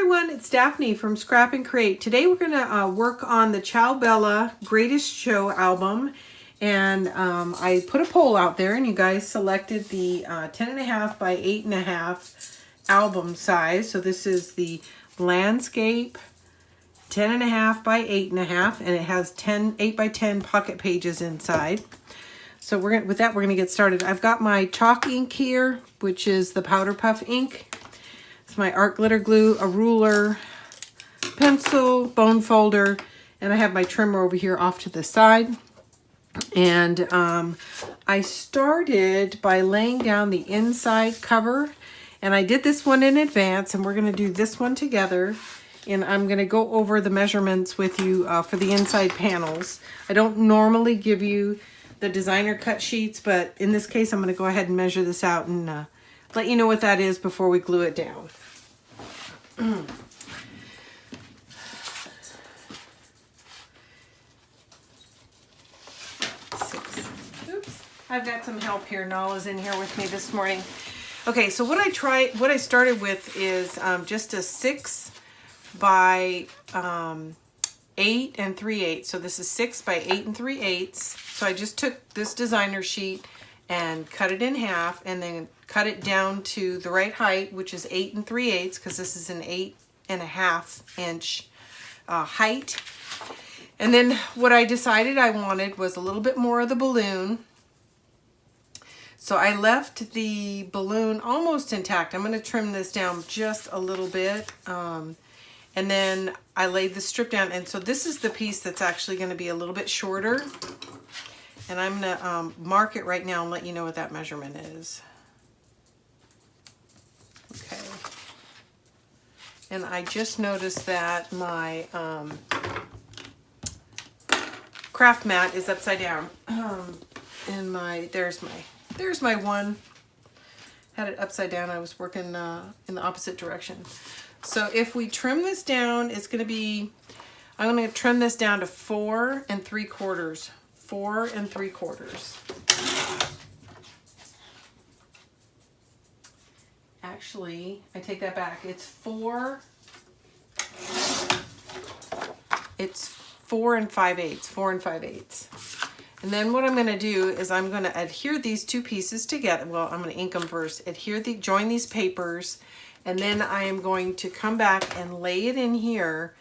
everyone, it's Daphne from Scrap and Create. Today we're going to work on the Ciao Bella Greatest Show album. And I put a poll out there and you guys selected the 10.5 by 8.5 album size. So this is the landscape 10.5 by 8.5 and it has 8 by 10 pocket pages inside. So with that we're going to get started. I've got my chalk ink here, which is the powder puff ink. It's my art glitter glue, a ruler, pencil, bone folder, and I have my trimmer over here off to the side. And I started by laying down the inside cover, and I did this one in advance, and we're going to do this one together. And I'm going to go over the measurements with you for the inside panels. I don't normally give you the designer cut sheets, but in this case I'm going to go ahead and measure this out and let you know what that is before we glue it down. Oops. I've got some help here. Nala's in here with me this morning. Okay, so what I started with is just a 6 by 8 3/8. So this is 6 by 8 3/8. So I just took this designer sheet and cut it in half and then cut it down to the right height, which is 8 3/8, because this is an 8.5 inch height. And then what I decided I wanted was a little bit more of the balloon. So I left the balloon almost intact. I'm going to trim this down just a little bit. And then I laid the strip down. And so this is the piece that's actually going to be a little bit shorter. And I'm going to mark it right now and let you know what that measurement is. Okay. And I just noticed that my craft mat is upside down. And there's my one. Had it upside down. I was working in the opposite direction. So if we trim this down, it's going to be, I'm going to trim this down to 4 3/4. 4 3/4. Actually, I take that back. It's 4 5/8. 4 5/8. And then what I'm going to do is I'm going to adhere these two pieces together. Well, I'm going to ink them first. Join these papers. And then I am going to come back and lay it in here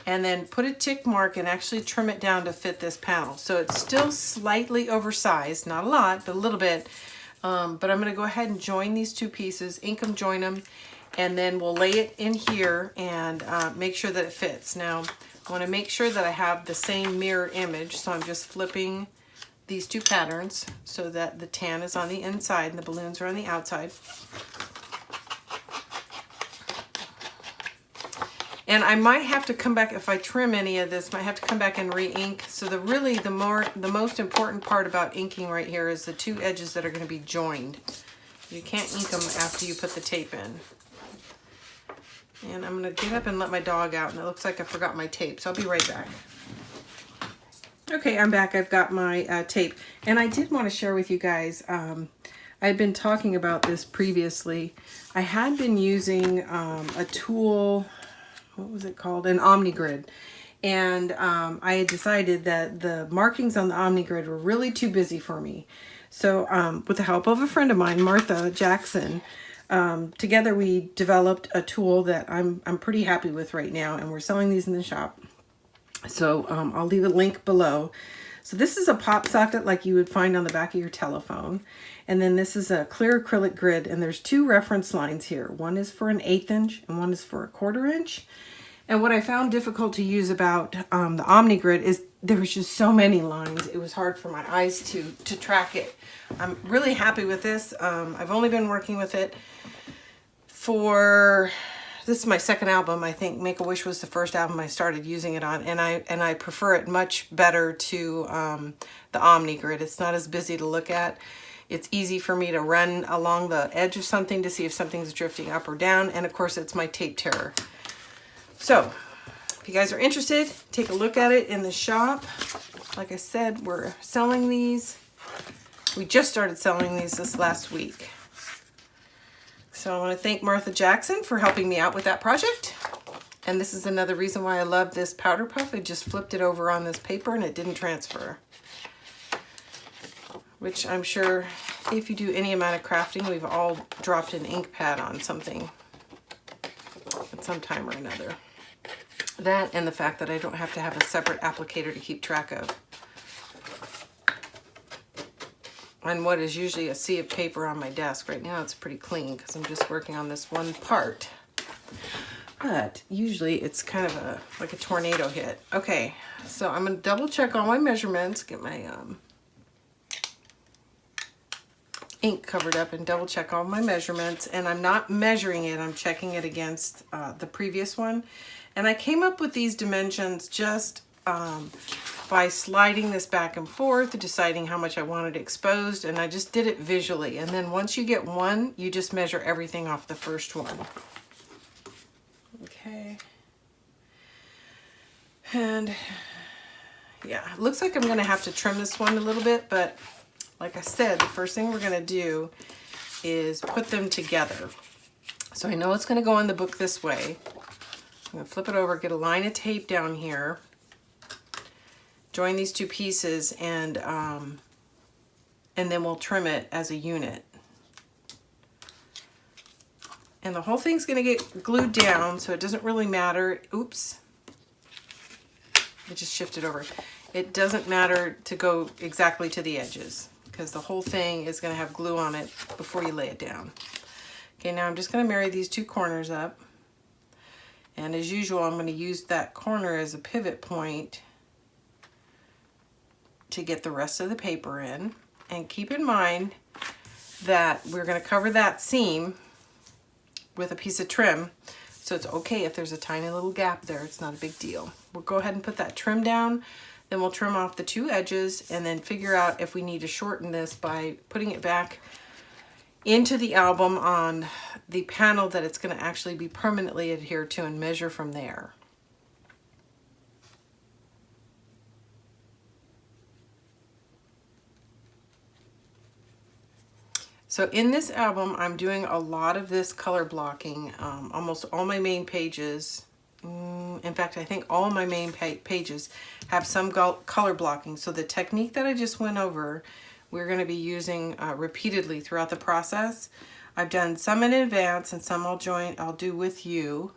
and then put a tick mark and actually trim it down to fit this panel. So it's still slightly oversized, not a lot, but a little bit. But I'm going to go ahead and join these two pieces, ink them, join them, and then we'll lay it in here and make sure that it fits. Now, I want to make sure that I have the same mirror image, so I'm just flipping these two patterns so that the tan is on the inside and the balloons are on the outside. And I might have to come back, if I trim any of this, might have to come back and re-ink. So the most important part about inking right here is the two edges that are going to be joined. You can't ink them after you put the tape in. And I'm going to get up and let my dog out, and it looks like I forgot my tape, so I'll be right back. Okay, I'm back. I've got my tape. And I did want to share with you guys, I'd been talking about this previously. I had been using a tool, what was it called? An OmniGrid. And I had decided that the markings on the OmniGrid were really too busy for me. So with the help of a friend of mine, Martha Jackson, together we developed a tool that I'm pretty happy with right now, and we're selling these in the shop. So I'll leave a link below. So this is a pop socket like you would find on the back of your telephone. And then this is a clear acrylic grid, and there's two reference lines here. One is for an 1/8 inch and one is for a 1/4 inch. And what I found difficult to use about the OmniGrid is there was just so many lines. It was hard for my eyes to track it. I'm really happy with this. I've only been working with it for, this is my second album. I think Make-A-Wish was the first album I started using it on, and I prefer it much better to the OmniGrid. It's not as busy to look at. It's easy for me to run along the edge of something to see if something's drifting up or down, and of course it's my tape terror. So if you guys are interested, take a look at it in the shop. Like I said, we're selling these. We just started selling these this last week. So I want to thank Martha Jackson for helping me out with that project. And this is another reason why I love this powder puff. I just flipped it over on this paper and it didn't transfer. Which I'm sure if you do any amount of crafting, we've all dropped an ink pad on something at some time or another. That and the fact that I don't have to have a separate applicator to keep track of. On what is usually a sea of paper on my desk. Right now it's pretty clean because I'm just working on this one part. But usually it's kind of like a tornado hit. Okay, so I'm going to double check all my measurements, get my ink covered up and double check all my measurements. And I'm not measuring it, I'm checking it against the previous one. And I came up with these dimensions just by sliding this back and forth, deciding how much I wanted exposed, and I just did it visually. And then once you get one, you just measure everything off the first one. Okay. And yeah, it looks like I'm gonna have to trim this one a little bit, but like I said, the first thing we're gonna do is put them together. So I know it's gonna go in the book this way. I'm gonna flip it over, get a line of tape down here, join these two pieces, and then we'll trim it as a unit. And the whole thing's gonna get glued down, so it doesn't really matter. Oops, it just shifted over. It doesn't matter to go exactly to the edges because the whole thing is gonna have glue on it before you lay it down. Okay, now I'm just gonna marry these two corners up. And as usual, I'm gonna use that corner as a pivot point to get the rest of the paper in. And keep in mind that we're gonna cover that seam with a piece of trim, so it's okay if there's a tiny little gap there. It's not a big deal. We'll go ahead and put that trim down, then we'll trim off the two edges and then figure out if we need to shorten this by putting it back into the album on the panel that it's going to actually be permanently adhered to, and measure from there. So in this album, I'm doing a lot of this color blocking. Almost all my main pages, in fact, I think all my main pages have some color blocking. So the technique that I just went over, we're going to be using repeatedly throughout the process. I've done some in advance and some I'll do with you.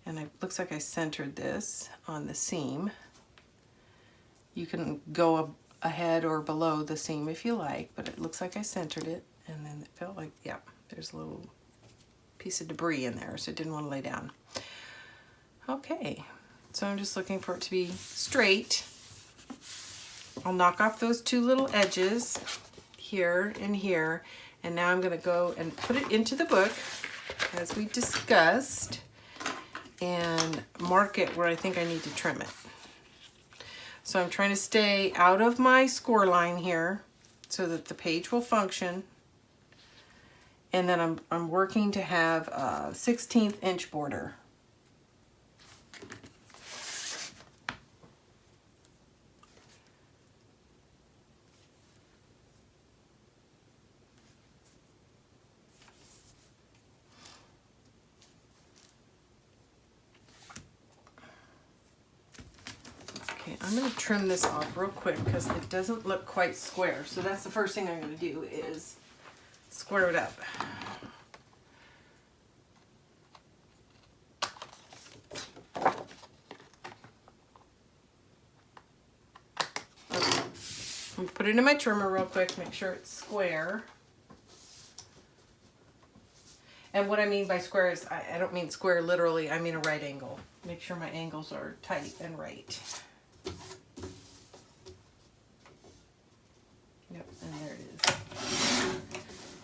And it looks like I centered this on the seam. You can go ahead or below the seam if you like, but it looks like I centered it. And then it felt like, yeah, there's a little piece of debris in there, so it didn't want to lay down. Okay, so I'm just looking for it to be straight. I'll knock off those two little edges here and here, and now I'm going to go and put it into the book as we discussed and mark it where I think I need to trim it. So I'm trying to stay out of my score line here so that the page will function. And then I'm working to have a 16th inch border. Okay, I'm going to trim this off real quick because it doesn't look quite square. So that's the first thing I'm going to do is square it up. Okay. I'm gonna put it in my trimmer real quick, make sure it's square. And what I mean by square is, I don't mean square literally, I mean a right angle. Make sure my angles are tight and right. Yep, and there it is.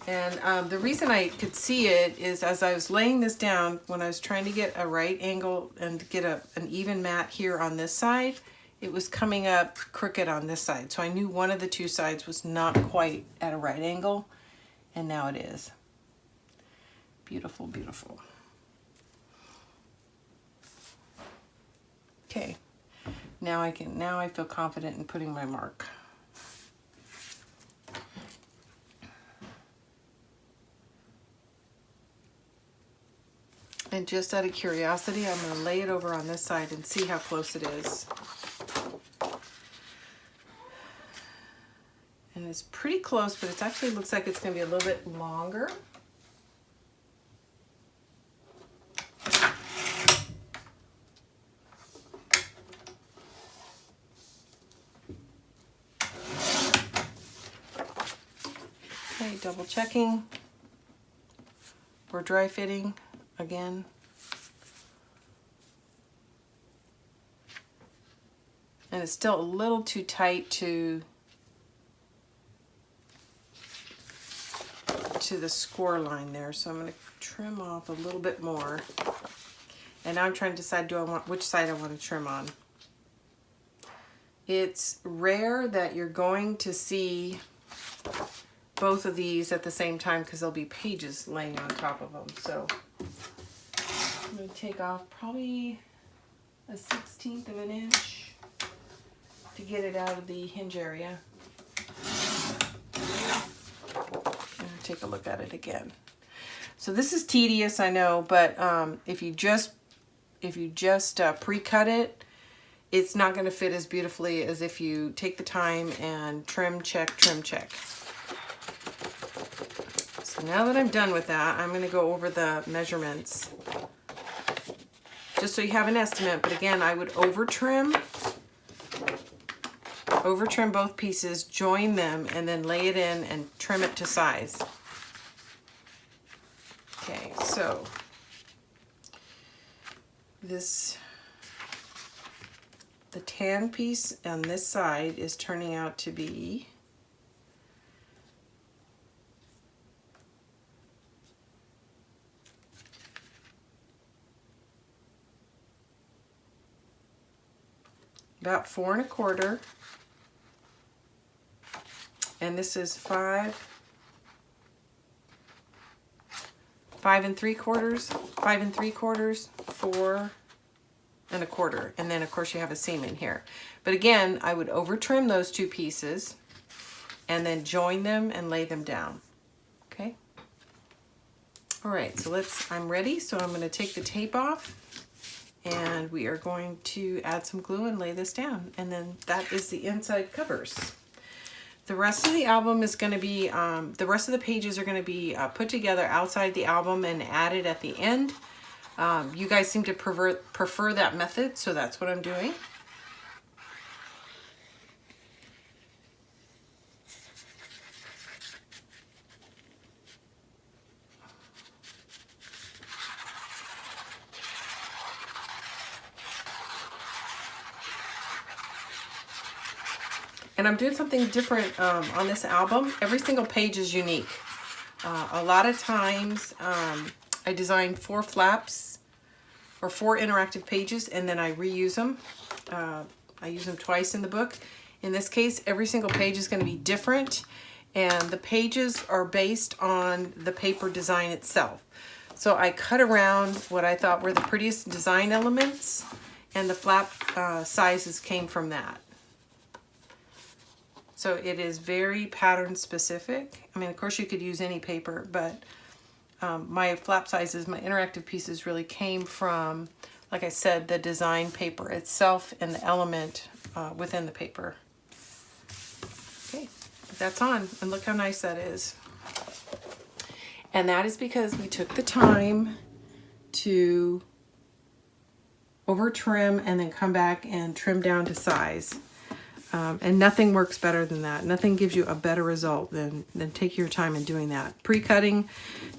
And the reason I could see it is as I was laying this down, when I was trying to get a right angle and get an even mat here on this side, it was coming up crooked on this side. So I knew one of the two sides was not quite at a right angle, and now it is. Beautiful, beautiful. Okay, now I feel confident in putting my mark. And And just out of curiosity, I'm going to lay it over on this side and see how close it is. And it's pretty close, but it actually looks like it's going to be a little bit longer. Okay, double checking. We're dry fitting again. And it's still a little too tight to the score line there, so I'm going to trim off a little bit more. And now I'm trying to decide, which side I want to trim on. It's rare that you're going to see both of these at the same time because there'll be pages laying on top of them. So I'm going to take off probably a 1/16 of an inch to get it out of the hinge area. And take a look at it again. So this is tedious, I know, but if you just pre-cut it, it's not going to fit as beautifully as if you take the time and trim, check, trim, check. So now that I'm done with that, I'm going to go over the measurements just so you have an estimate. But again, I would over trim both pieces, join them, and then lay it in and trim it to size. Okay, so the tan piece on this side is turning out to be about 4 1/4, and this is 5 3/4, 5 3/4, 4 1/4, and then of course you have a seam in here. But again, I would over trim those two pieces and then join them and lay them down. Okay. All right, so I'm ready. So I'm going to take the tape off and we are going to add some glue and lay this down. And then that is the inside covers. The rest of the album is going to be, the rest of the pages are going to be put together outside the album and added at the end. You guys seem to prefer that method, so that's what I'm doing. And I'm doing something different on this album. Every single page is unique. A lot of times I design 4 flaps or 4 interactive pages and then I reuse them. I use them twice in the book. In this case, every single page is going to be different, and the pages are based on the paper design itself. So I cut around what I thought were the prettiest design elements, and the flap sizes came from that. So it is very pattern specific. I mean, of course you could use any paper, but my flap sizes, my interactive pieces really came from, like I said, the design paper itself and the element within the paper. Okay, that's on, and look how nice that is. And that is because we took the time to over trim and then come back and trim down to size. And nothing works better than that. Nothing gives you a better result than take your time in doing that. Pre-cutting,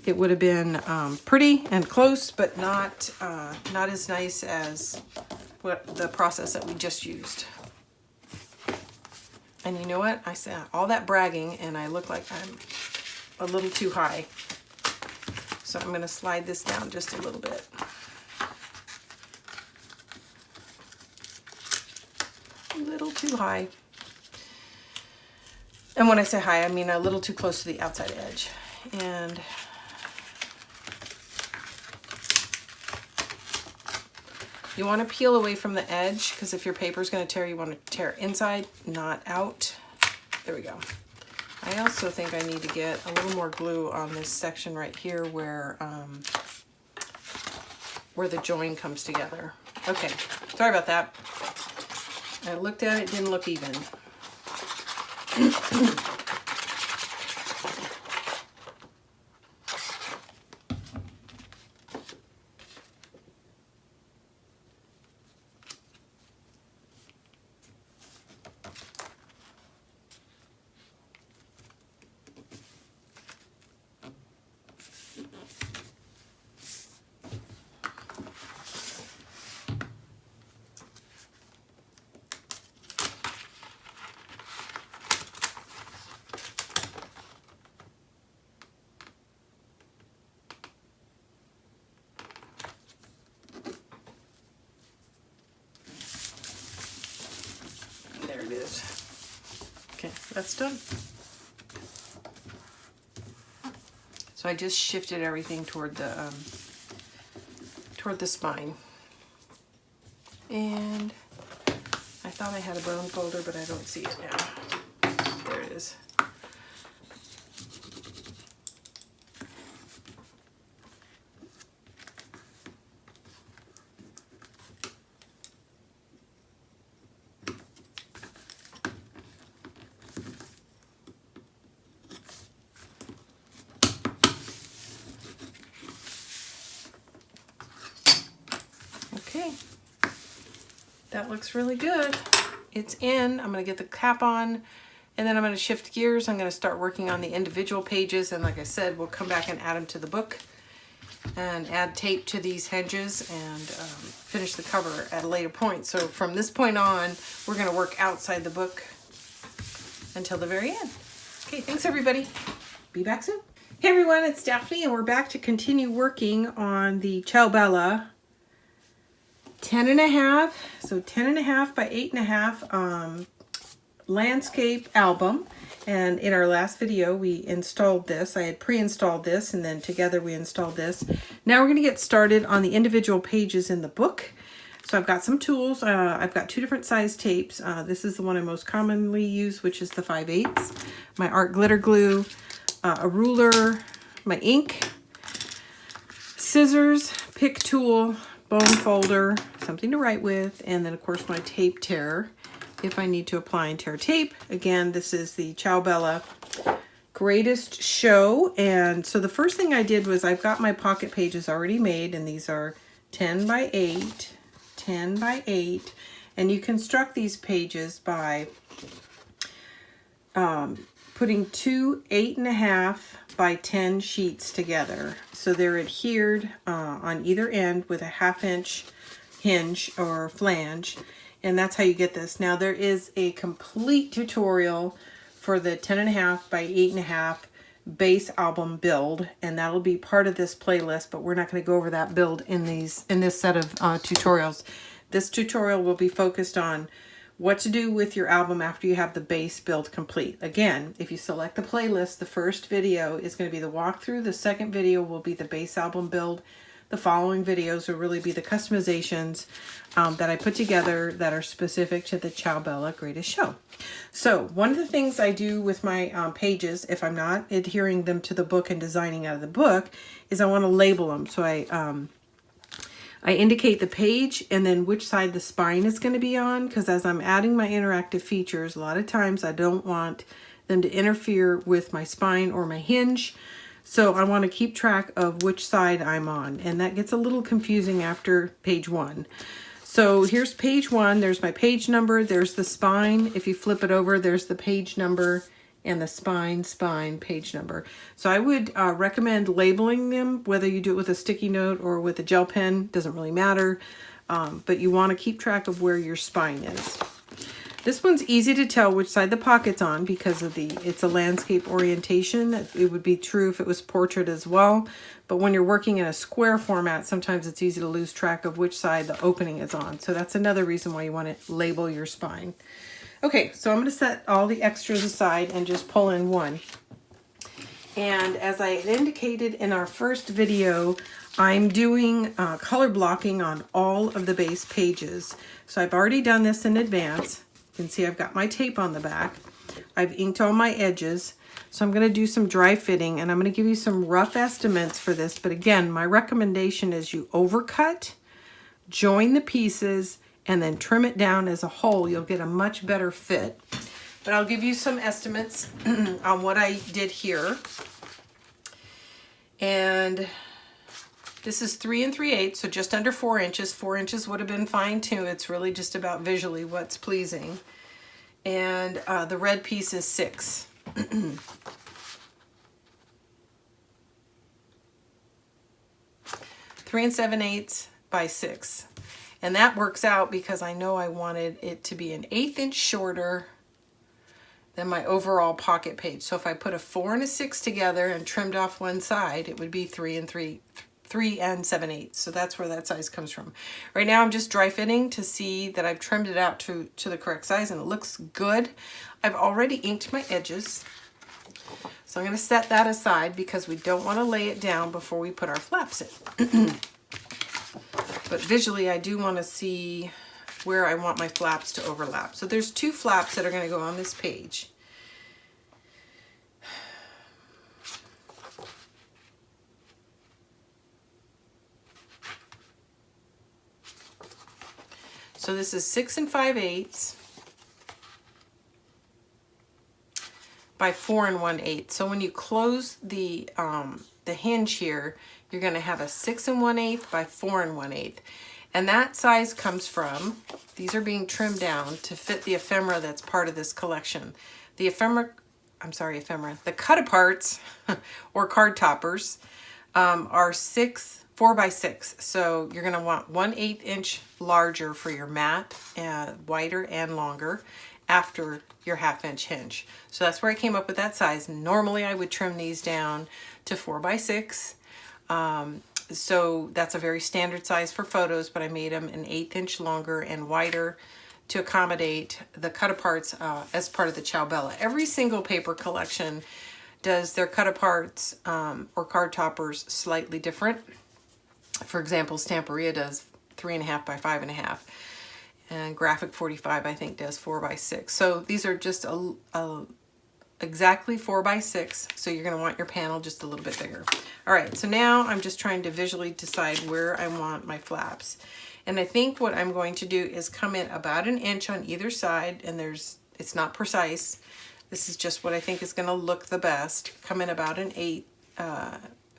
it would have been pretty and close, but not as nice as what the process that we just used. And you know what? I said all that bragging, and I look like I'm a little too high. So I'm going to slide this down just a little bit. A little too high. And when I say high, I mean a little too close to the outside edge. And you want to peel away from the edge, because if your paper is going to tear, you want to tear inside, not out. There we go. I also think I need to get a little more glue on this section right here where where the join comes together. Okay, sorry about that. I looked at it, didn't look even. There it is. Okay, that's done. So I just shifted everything toward the spine. And I thought I had a bone folder, but I don't see it now. There it is. Okay, that looks really good. It's in. I'm going to get the cap on, and then I'm going to shift gears. I'm going to start working on the individual pages, and like I said, we'll come back and add them to the book and add tape to these hinges and finish the cover at a later point. So from this point on, we're going to work outside the book until the very end. Okay, thanks everybody. Be back soon. Hey everyone, it's Daphne, and we're back to continue working on the Ciao Bella 10.5, so 10.5 by 8.5 landscape album. And in our last video, we installed this. I had pre-installed this, and then together we installed this. Now we're going to get started on the individual pages in the book. So I've got some tools. I've got 2 different size tapes. This is the one I most commonly use, which is the 5/8. My art glitter glue, a ruler, my ink, scissors, pick tool, bone folder, something to write with, and then of course my tape tear if I need to apply and tear tape. Again, this is the Ciao Bella Greatest Show. And so the first thing I did was I've got my pocket pages already made, and these are 10 by 8, 10 by 8, and you construct these pages by putting 2 8.5 by 10 sheets together. So they're adhered on either end with a 1/2 inch hinge or flange, and that's how you get this. Now there is a complete tutorial for the 10.5 by 8.5 base album build, and that'll be part of this playlist, but we're not going to go over that build in this set of tutorials. This tutorial will be focused on what to do with your album after you have the base build complete. Again, if you select the playlist, the first video is going to be the walkthrough. The second video will be the base album build. The following videos will really be the customizations that I put together that are specific to the Ciao Bella Greatest Show. So one of the things I do with my pages, if I'm not adhering them to the book and designing out of the book, is I want to label them. So I indicate the page and then which side the spine is going to be on, because as I'm adding my interactive features, a lot of times I don't want them to interfere with my spine or my hinge. So I want to keep track of which side I'm on, and that gets a little confusing after page 1. So here's page 1. There's my page number. There's the spine. If you flip it over, there's the page number and the spine, page number. So I would recommend labeling them, whether you do it with a sticky note or with a gel pen, doesn't really matter. But you want to keep track of where your spine is. This one's easy to tell which side the pocket's on because of it's a landscape orientation. It would be true if it was portrait as well. But when you're working in a square format, sometimes it's easy to lose track of which side the opening is on. So that's another reason why you want to label your spine. Okay, so I'm going to set all the extras aside and just pull in one. And as I indicated in our first video, I'm doing color blocking on all of the base pages. So I've already done this in advance. You can see I've got my tape on the back. I've inked all my edges. So I'm going to do some dry fitting, and I'm going to give you some rough estimates for this. But again, my recommendation is you overcut, join the pieces, and then trim it down as a whole. You'll get a much better fit. But I'll give you some estimates on what I did here. And this is 3 3/8, so just under 4 inches. 4 inches would have been fine too. It's really just about visually what's pleasing. And the red piece is 6. 3 7/8 by 6. And that works out because I know I wanted it to be an 1/8 inch shorter than my overall pocket page. So if I put a 4 and a 6 together and trimmed off one side, it would be 3 7/8. So that's where that size comes from. Right now I'm just dry fitting to see that I've trimmed it out to the correct size, and it looks good. I've already inked my edges. So I'm going to set that aside because we don't want to lay it down before we put our flaps in. But visually I do want to see where I want my flaps to overlap. So there's 2 flaps that are going to go on this page. So this is 6 5/8 by 4 1/8. So when you close the hinge here, you're going to have a 6 1/8 by 4 1/8. And that size comes from, these are being trimmed down to fit the ephemera that's part of this collection. The ephemera, the cut-aparts or card toppers are 4 by 6. So you're going to want 1/8 inch larger for your mat, wider and longer after your 1/2 inch hinge. So that's where I came up with that size. Normally I would trim these down to 4 by 6. So that's a very standard size for photos, but I made them an 1/8 inch longer and wider to accommodate the cut-aparts as part of the Ciao Bella. Every single paper collection does their cut-aparts or card toppers slightly different. For example, Stamperia does 3.5 by 5.5. And Graphic 45, I think, does 4 by 6. So these are just exactly 4 by 6. So you're going to want your panel just a little bit bigger. All right, so now I'm just trying to visually decide where I want my flaps. And I think what I'm going to do is come in about 1 inch on either side, and it's not precise. This is just what I think is going to look the best. Come in about an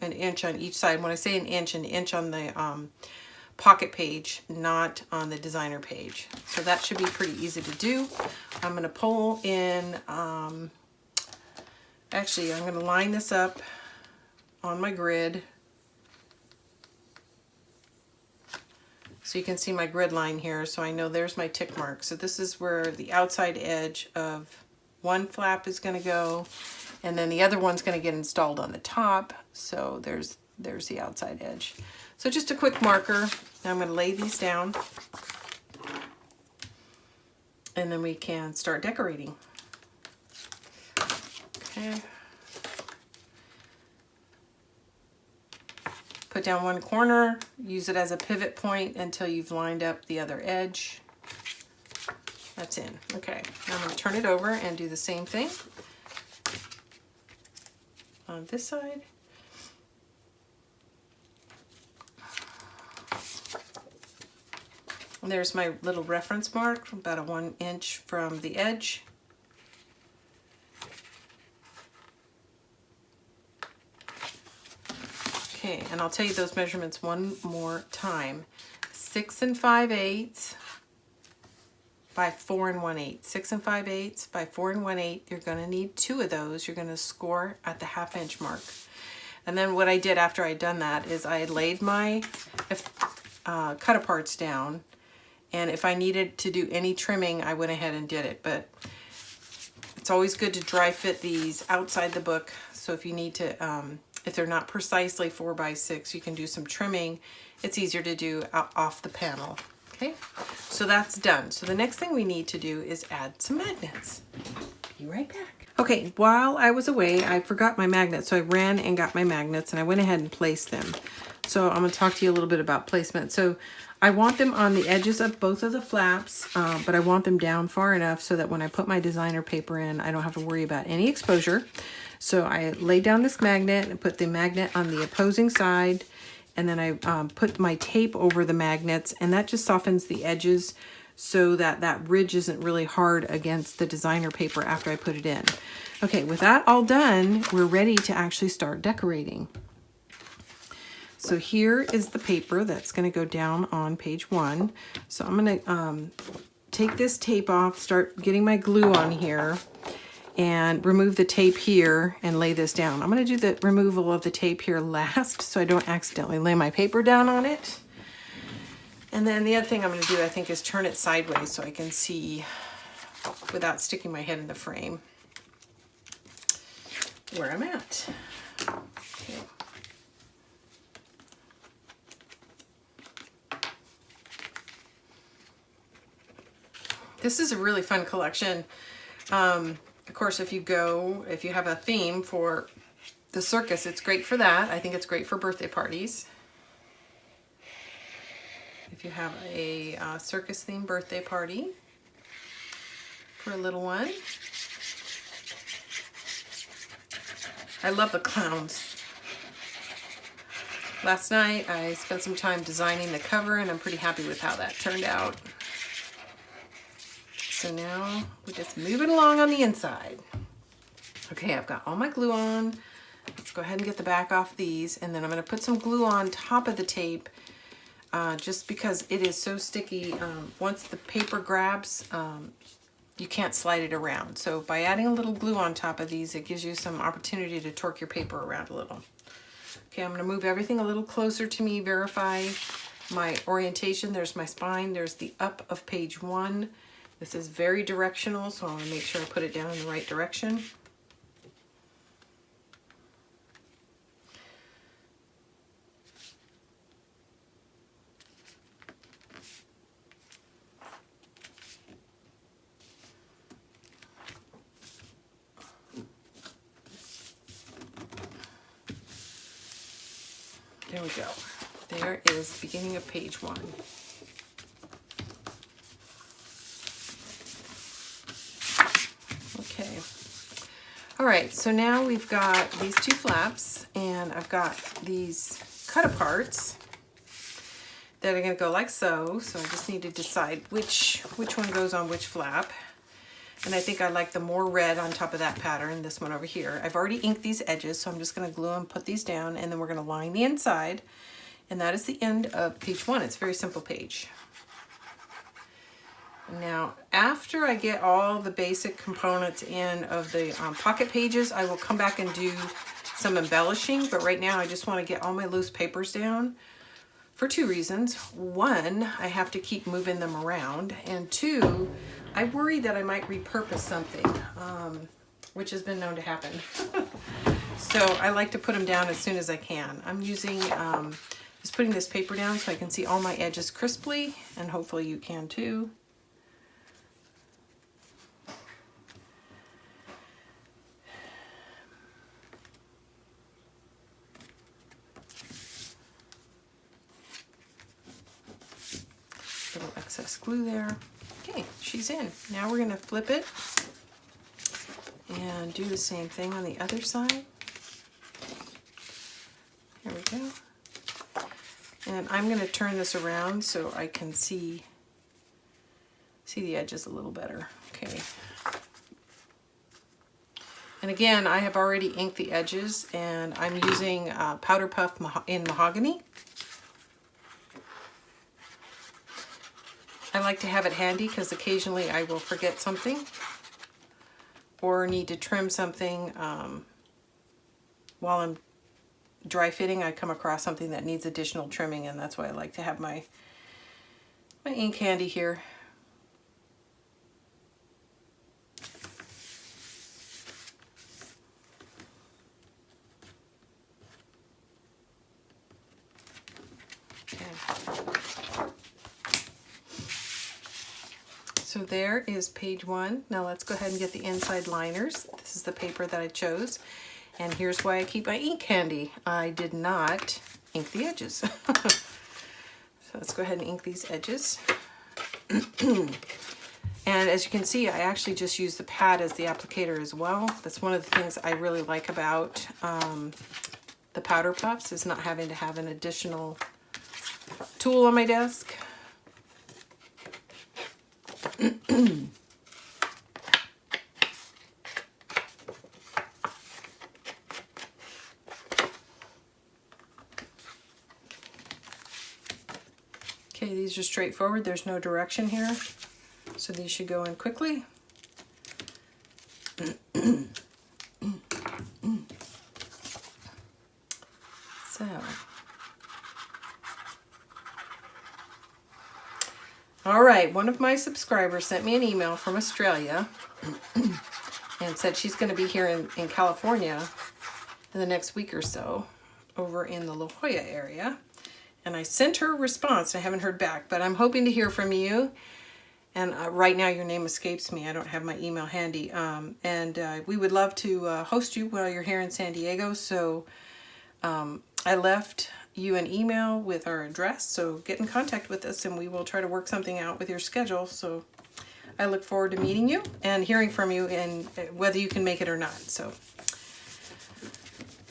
inch on each side. When I say an inch on the pocket page, not on the designer page. So that should be pretty easy to do. I'm going to pull in, actually I'm going to line this up on my grid so you can see my grid line here. So I know there's my tick mark. So this is where the outside edge of one flap is going to go, and then the other one's going to get installed on the top. So there's the outside edge. So just a quick marker. Now I'm going to lay these down, and then we can start decorating. Okay. Put down one corner, use it as a pivot point until you've lined up the other edge. That's in. Okay, now I'm going to turn it over and do the same thing on this side. And there's my little reference mark, about a 1 inch from the edge. Okay, and I'll tell you those measurements one more time. 6 5/8 by 4 1/8. 6 5/8 by 4 1/8. You're going to need 2 of those. You're going to score at the 1/2 inch mark. And then what I did after I'd done that is I laid my cut-aparts down, and if I needed to do any trimming, I went ahead and did it. But it's always good to dry fit these outside the book. So if you need to, if they're not precisely 4 by 6, you can do some trimming. It's easier to do off the panel. Okay, so that's done. So the next thing we need to do is add some magnets. Be right back. Okay, while I was away, I forgot my magnets. So I ran and got my magnets, and I went ahead and placed them. So I'm going to talk to you a little bit about placement. So I want them on the edges of both of the flaps, but I want them down far enough so that when I put my designer paper in, I don't have to worry about any exposure. So I laid down this magnet and put the magnet on the opposing side, and then I put my tape over the magnets, and that just softens the edges so that that ridge isn't really hard against the designer paper after I put it in. Okay, with that all done, we're ready to actually start decorating. So here is the paper that's going to go down on page 1. So I'm going to take this tape off, start getting my glue on here, and remove the tape here and lay this down. I'm going to do the removal of the tape here last so I don't accidentally lay my paper down on it. And then the other thing I'm going to do, I think, is turn it sideways so I can see without sticking my head in the frame where I'm at. Okay. This is a really fun collection. Of course, if you have a theme for the circus, it's great for that. I think it's great for birthday parties. If you have a circus themed birthday party for a little one. I love the clowns. Last night I spent some time designing the cover, and I'm pretty happy with how that turned out. So now we just move it along on the inside. Okay, I've got all my glue on. Let's go ahead and get the back off these, and then I'm going to put some glue on top of the tape just because it is so sticky. Once the paper grabs, you can't slide it around. So by adding a little glue on top of these, it gives you some opportunity to torque your paper around a little. Okay, I'm going to move everything a little closer to me, verify my orientation. There's my spine. There's the up of page 1. This is very directional, so I want to make sure I put it down in the right direction. There we go. There is the beginning of page 1. Okay. All right, so now we've got these 2 flaps, and I've got these cut aparts that are going to go like so. So I just need to decide which one goes on which flap. And I think I like the more red on top of that pattern, this one over here. I've already inked these edges, so I'm just going to glue them, put these down, and then we're going to line the inside. And that is the end of page 1. It's a very simple page. Now, after I get all the basic components in of the pocket pages, I will come back and do some embellishing. But right now, I just want to get all my loose papers down for 2 reasons. 1, I have to keep moving them around. And 2, I worry that I might repurpose something, which has been known to happen. So I like to put them down as soon as I can. I'm using, just putting this paper down so I can see all my edges crisply, and hopefully you can too. Little excess glue there. Okay, she's in. Now we're going to flip it and do the same thing on the other side. There we go. And I'm going to turn this around so I can see the edges a little better. Okay. And again, I have already inked the edges, and I'm using Powder Puff in Mahogany. I like to have it handy because occasionally I will forget something or need to trim something while I'm dry fitting. I come across something that needs additional trimming, and that's why I like to have my ink handy here. So there is page 1. Now let's go ahead and get the inside liners. This is the paper that I chose. And here's why I keep my ink handy. I did not ink the edges. So let's go ahead and ink these edges. And as you can see, I actually just use the pad as the applicator as well. That's one of the things I really like about the powder puffs, is not having to have an additional tool on my desk. Okay, these are straightforward. There's no direction here, so these should go in quickly. So, all right, one of my subscribers sent me an email from Australia and said she's going to be here in California in the next week or so, over in the La Jolla area. And I sent her a response. I haven't heard back, but I'm hoping to hear from you. And right now your name escapes me. I don't have my email handy. We would love to host you while you're here in San Diego. So I left you an email with our address. So get in contact with us and we will try to work something out with your schedule. So I look forward to meeting you and hearing from you, and whether you can make it or not. So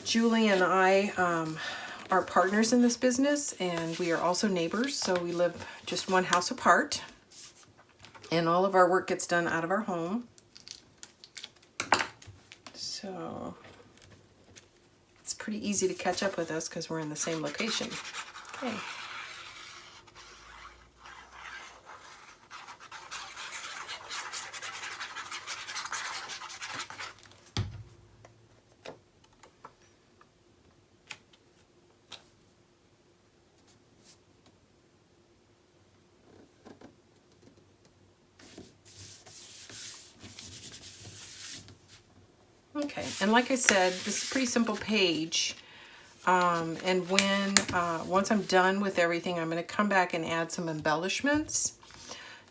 Julie and I are partners in this business, and we are also neighbors. So we live just one house apart, and all of our work gets done out of our home. So it's pretty easy to catch up with us because we're in the same location. Okay. Okay, and like I said, this is a pretty simple page. And once I'm done with everything, I'm going to come back and add some embellishments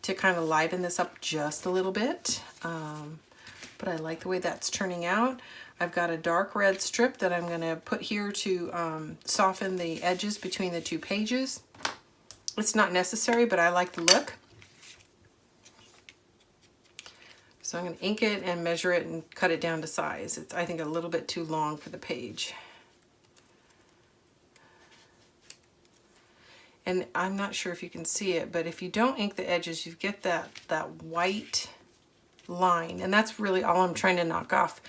to kind of liven this up just a little bit. But I like the way that's turning out. I've got a dark red strip that I'm going to put here to soften the edges between the two pages. It's not necessary, but I like the look. So I'm going to ink it and measure it and cut it down to size. It's, I think, a little bit too long for the page. And I'm not sure if you can see it, but if you don't ink the edges, you get that white line. And that's really all I'm trying to knock off.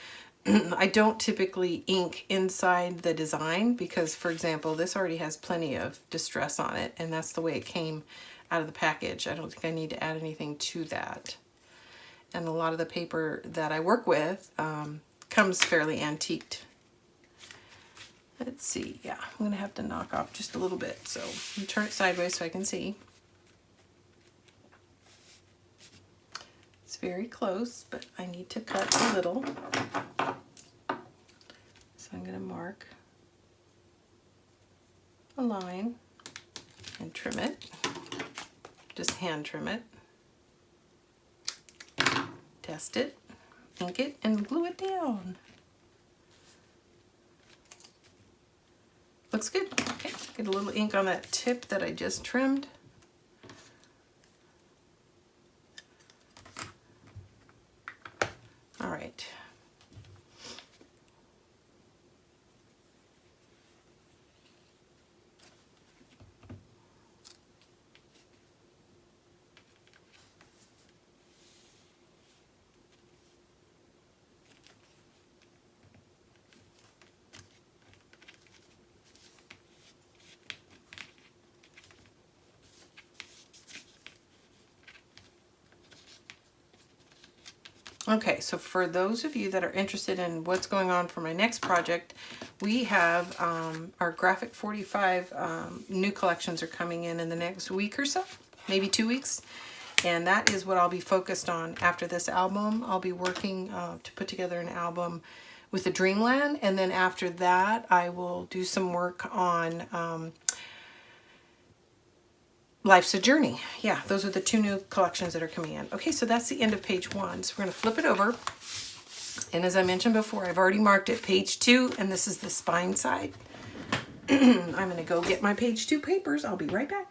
I don't typically ink inside the design because, for example, this already has plenty of distress on it, and that's the way it came out of the package. I don't think I need to add anything to that. And a lot of the paper that I work with comes fairly antiqued. Let's see, yeah, I'm going to have to knock off just a little bit. So I'm going to turn it sideways so I can see. It's very close, but I need to cut a little. So I'm going to mark a line and trim it. Just hand trim it. Test it, ink it, and glue it down. Looks good. Okay, get a little ink on that tip that I just trimmed. All right. Okay, so for those of you that are interested in what's going on for my next project, we have our Graphic 45 new collections are coming in the next week or so, maybe 2 weeks. And that is what I'll be focused on after this album. I'll be working to put together an album with the Dreamland. And then after that, I will do some work on Life's a Journey. Yeah, those are the 2 new collections that are coming in. Okay, so that's the end of page 1. So we're going to flip it over. And as I mentioned before, I've already marked it page 2, and this is the spine side. I'm going to go get my page 2 papers. I'll be right back.